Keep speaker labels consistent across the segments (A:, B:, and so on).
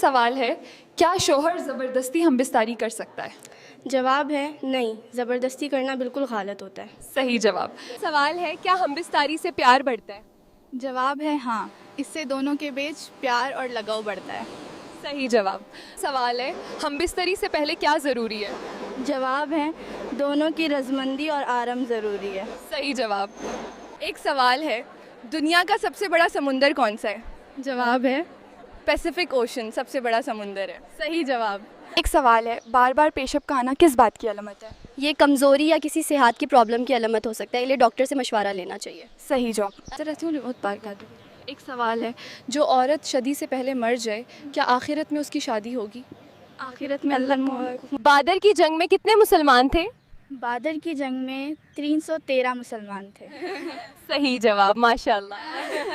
A: سوال ہے کیا شوہر زبردستی ہم بستاری کر سکتا ہے؟
B: جواب ہے نہیں، زبردستی کرنا بالکل غلط ہوتا ہے۔
A: صحیح جواب۔ سوال ہے کیا ہم بستاری سے پیار بڑھتا ہے؟
C: جواب ہے ہاں، اس سے دونوں کے بیچ پیار اور لگاؤ بڑھتا ہے۔
A: صحیح جواب۔ سوال ہے ہم بستری سے پہلے کیا ضروری ہے؟
B: جواب ہے دونوں کی رضامندی اور آرام ضروری ہے۔
A: صحیح جواب۔ ایک سوال ہے دنیا کا سب سے بڑا سمندر کون سا ہے؟
C: جواب ہے
A: پیسیفک اوشن سب سے بڑا سمندر ہے۔
C: صحیح جواب۔
A: ایک سوال ہے بار بار پیشاب کا آنا کس بات کی علامت ہے؟
B: یہ کمزوری یا کسی صحت کی پرابلم کی علامت ہو سکتا ہے، اس لیے ڈاکٹر سے مشورہ لینا چاہیے۔
A: صحیح جواب۔ ایک سوال ہے جو عورت شادی سے پہلے مر جائے کیا آخرت میں اس کی شادی ہوگی؟
C: آخرت میں اللہ
A: بادر کی جنگ میں کتنے مسلمان تھے؟
C: بادر کی جنگ میں 313 مسلمان تھے۔
A: صحیح جواب، ماشاء اللہ۔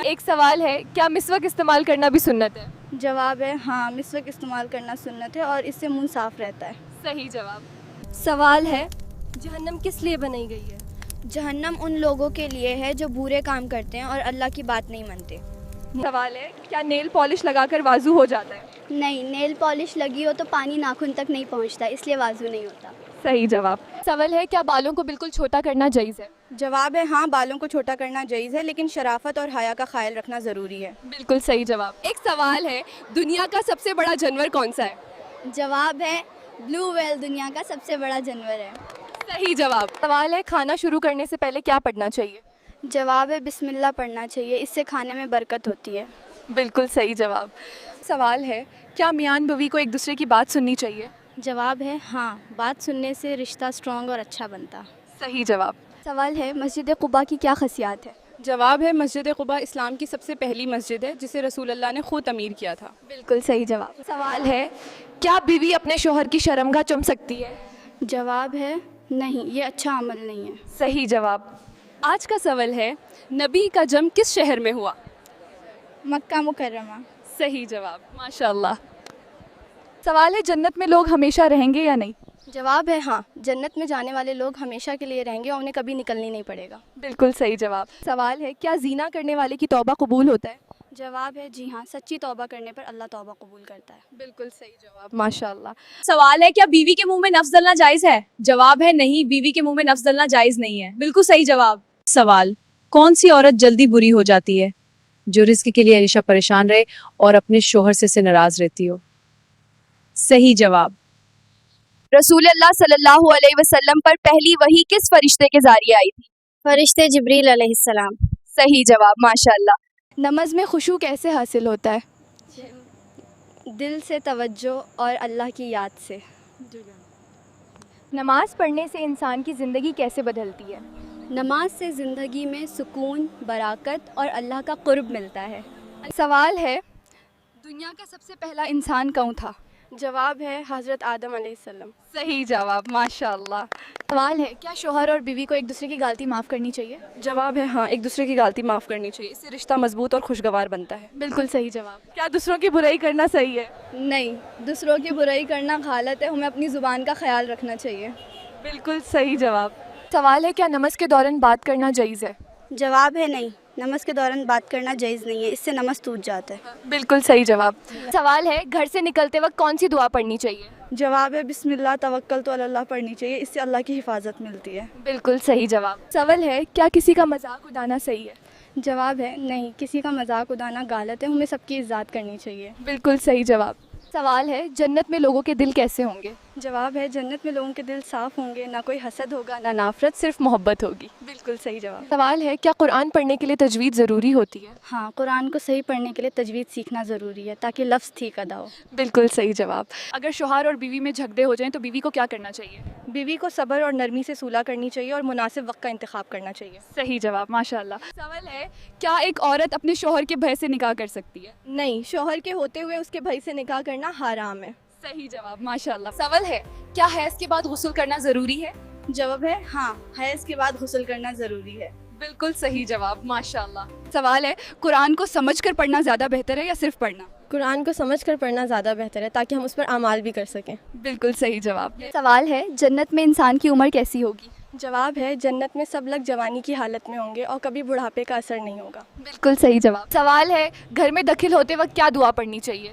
A: ایک سوال ہے کیا مسواک استعمال کرنا بھی سنت ہے؟
B: جواب ہے ہاں، مسواک استعمال کرنا سنت ہے اور اس سے منہ صاف رہتا ہے۔
A: صحیح جواب۔
B: سوال ہے
D: جہنم کس لیے بنائی گئی ہے؟
B: جہنم ان لوگوں کے لیے ہے جو برے کام کرتے ہیں اور اللہ کی بات نہیں مانتے۔
A: سوال ہے کیا نیل پالش لگا کر وضو ہو جاتا ہے؟
B: نہیں، نیل پالش لگی ہو تو پانی ناخن تک نہیں پہنچتا، اس لیے وضو نہیں ہوتا۔
A: صحیح جواب۔ سوال ہے کیا بالوں کو بالکل چھوٹا کرنا جائز ہے؟
B: جواب ہے ہاں، بالوں کو چھوٹا کرنا جائز ہے، لیکن شرافت اور حیا کا خیال رکھنا ضروری ہے۔
A: بالکل صحیح جواب۔ ایک سوال ہے دنیا کا سب سے بڑا جانور کون سا ہے؟
B: جواب ہے بلو ویل دنیا کا سب سے بڑا جانور ہے۔
A: صحیح جواب۔ سوال ہے کھانا شروع کرنے سے پہلے کیا پڑھنا چاہیے؟
B: جواب ہے بسم اللہ پڑھنا چاہیے، اس سے کھانے میں برکت ہوتی ہے۔
A: بالکل صحیح جواب۔ سوال ہے کیا میاں بیوی کو ایک دوسرے کی بات سننی چاہیے؟
B: جواب ہے ہاں، بات سننے سے رشتہ اسٹرانگ اور اچھا بنتا۔
A: صحیح جواب۔
B: سوال ہے مسجد قباء کی کیا خاصیات ہے؟
A: جواب ہے مسجد قباء اسلام کی سب سے پہلی مسجد ہے جسے رسول اللہ نے خود تعمیر کیا تھا۔
B: بالکل صحیح جواب۔
A: سوال ہے کیا بیوی اپنے شوہر کی شرمگاہ چوم سکتی ہے؟
B: جواب ہے نہیں، یہ اچھا عمل نہیں ہے۔
A: صحیح جواب۔ آج کا سوال ہے نبی کا جنم کس شہر میں ہوا؟
C: مکہ مکرمہ۔
A: صحیح جواب، ماشاء اللہ۔ سوال ہے جنت میں لوگ ہمیشہ رہیں گے یا نہیں؟
B: جواب ہے ہاں، جنت میں جانے والے لوگ ہمیشہ کے لیے رہیں گے اور انہیں کبھی نکلنی نہیں پڑے گا۔
A: بالکل صحیح جواب۔ سوال ہے کیا زنا کرنے والے کی توبہ قبول ہوتا ہے؟
B: جواب ہے جی ہاں، سچی توبہ کرنے پر اللہ توبہ قبول کرتا ہے۔
A: بالکل صحیح جواب، ماشاء اللہ۔
E: سوال ہے کیا بیوی کے منہ میں نفس ڈلنا جائز ہے؟ جواب ہے نہیں، بیوی کے منہ میں نفس ڈلنا جائز نہیں ہے۔ بالکل صحیح جواب۔ سوال کون سی عورت جلدی بری ہو جاتی ہے؟ جو رزق کے لیے ہمیشہ پریشان رہے اور اپنے شوہر سے ناراض رہتی ہو۔ صحیح جواب۔ رسول اللہ صلی اللہ علیہ وسلم پر پہلی وحی کس فرشتے کے ذریعے آئی تھی؟
B: فرشتے جبریل علیہ السلام۔
E: صحیح جواب، ماشاء اللہ۔
A: نماز میں خشوع کیسے حاصل ہوتا ہے؟
B: دل سے توجہ اور اللہ کی یاد سے۔
A: نماز پڑھنے سے انسان کی زندگی کیسے بدلتی ہے؟
B: نماز سے زندگی میں سکون، برکت اور اللہ کا قرب ملتا ہے۔
A: سوال ہے دنیا کا سب سے پہلا انسان کون تھا؟
B: جواب ہے حضرت آدم علیہ السلام۔
A: صحیح جواب، ماشاء اللہ۔ سوال ہے کیا شوہر اور بیوی کو ایک دوسرے کی غلطی معاف کرنی چاہیے؟
F: جواب ہے ہاں، ایک دوسرے کی غلطی معاف کرنی چاہیے، اس سے رشتہ مضبوط اور خوشگوار بنتا ہے۔
A: بالکل صحیح جواب۔ کیا دوسروں کی برائی کرنا صحیح ہے؟
B: نہیں، دوسروں کی برائی کرنا غلط ہے، ہمیں اپنی زبان کا خیال رکھنا چاہیے۔
A: بالکل صحیح جواب۔ سوال ہے کیا نماز کے دوران بات کرنا جائز ہے؟
B: جواب ہے نہیں، نماز کے دوران بات کرنا جائز نہیں ہے، اس سے نماز ٹوٹ جاتا ہے۔
A: بالکل صحیح جواب۔ سوال ہے گھر سے نکلتے وقت کون سی دعا پڑھنی چاہیے؟
F: جواب ہے بسم اللہ توکلت علی اللہ پڑھنی چاہیے، اس سے اللہ کی حفاظت ملتی ہے۔
A: بالکل صحیح جواب۔ سوال ہے کیا کسی کا مذاق اڑانا صحیح ہے؟
B: جواب ہے نہیں، کسی کا مذاق اڑانا غلط ہے، ہمیں سب کی عزت کرنی چاہیے۔
A: بالکل صحیح جواب۔ سوال ہے جنت میں لوگوں کے دل کیسے ہوں گے؟
F: جواب ہے جنت میں لوگوں کے دل صاف ہوں گے، نہ کوئی حسد ہوگا نہ
A: نفرت، صرف محبت ہوگی۔
F: بالکل صحیح جواب۔
A: سوال ہے کیا قرآن پڑھنے کے لیے تجوید ضروری ہوتی ہے؟
B: ہاں، قرآن کو صحیح پڑھنے کے لیے تجوید سیکھنا ضروری ہے تاکہ لفظ ٹھیک ادا ہو۔
A: بالکل صحیح جواب۔ اگر شوہر اور بیوی میں جھگڑے ہو جائیں تو بیوی کو کیا کرنا چاہیے؟
F: بیوی کو صبر اور نرمی سے صلح کرنی چاہیے اور مناسب وقت کا انتخاب کرنا چاہیے۔
A: صحیح جواب، ماشاء اللہ۔ سوال ہے کیا ایک عورت اپنے شوہر کے بھائی سے نکاح کر سکتی ہے؟
F: نہیں، شوہر کے ہوتے ہوئے اس کے بھائی سے نکاح کرنا حرام ہے۔
A: صحیح جواب، ماشاء اللہ۔ سوال ہے کیا حیض کے بعد غسل کرنا ضروری ہے؟
F: جواب ہے ہاں، حیض کے بعد غسل کرنا ضروری ہے۔
A: بالکل صحیح جواب، ماشاء اللہ۔ سوال ہے قرآن کو سمجھ کر پڑھنا زیادہ بہتر ہے یا صرف پڑھنا؟
F: قرآن کو سمجھ کر پڑھنا زیادہ بہتر ہے تاکہ ہم اس پر اعمال بھی کر سکیں۔
A: بالکل صحیح جواب۔
B: سوال ہے جنت میں انسان کی عمر کیسی ہوگی؟
F: جواب ہے جنت میں سب لوگ جوانی کی حالت میں ہوں گے اور کبھی بڑھاپے کا اثر نہیں ہوگا۔
A: بالکل صحیح جواب۔ سوال ہے گھر میں داخل ہوتے وقت کیا دعا پڑھنی چاہیے؟